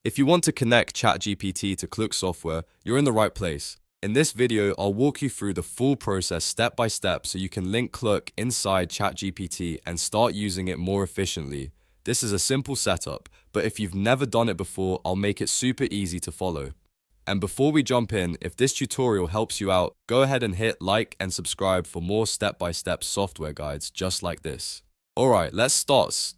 If you want to connect ChatGPT to Klook software, you're in the right place. In this video, I'll walk you through the full process step by step so you can link Klook inside ChatGPT and start using it more efficiently. This is a simple setup, but if you've never done it before, I'll make it super easy to follow. And before we jump in, if this tutorial helps you out, go ahead and hit like and subscribe for more step-by-step software guides just like this. Alright, let's start.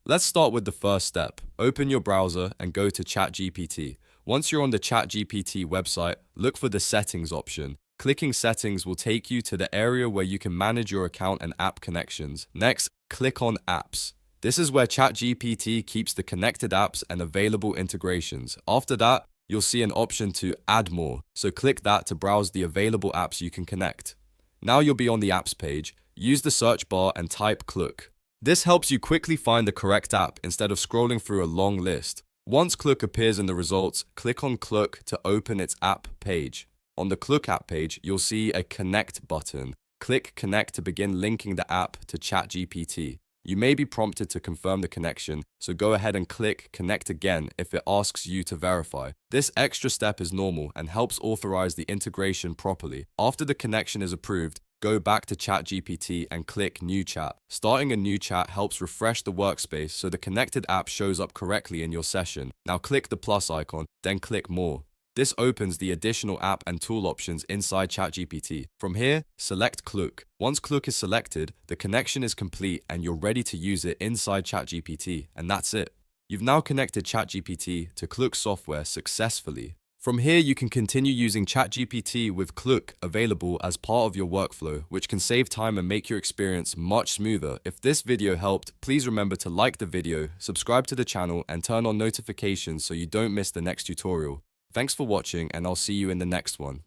Let's start with the first step. Open your browser and go to ChatGPT. Once you're on the ChatGPT website, look for the settings option. Clicking settings will take you to the area where you can manage your account and app connections. Next, click on apps. This is where ChatGPT keeps the connected apps and available integrations. After that, you'll see an option to add more. So click that to browse the available apps you can connect. Now you'll be on the apps page. Use the search bar and type Klook. This helps you quickly find the correct app instead of scrolling through a long list. Once Klook appears in the results, click on Klook to open its app page. On the Klook app page, you'll see a Connect button. Click Connect to begin linking the app to ChatGPT. You may be prompted to confirm the connection, so go ahead and click Connect again if it asks you to verify. This extra step is normal and helps authorize the integration properly. After the connection is approved, go back to ChatGPT and click New Chat. Starting a new chat helps refresh the workspace so the connected app shows up correctly in your session. Now click the plus icon, then click More. This opens the additional app and tool options inside ChatGPT. From here, select Klook. Once Klook is selected, the connection is complete and you're ready to use it inside ChatGPT, and that's it. You've now connected ChatGPT to Klook software successfully. From here, you can continue using ChatGPT with Klook available as part of your workflow, which can save time and make your experience much smoother. If this video helped, please remember to like the video, subscribe to the channel, and turn on notifications so you don't miss the next tutorial. Thanks for watching, and I'll see you in the next one.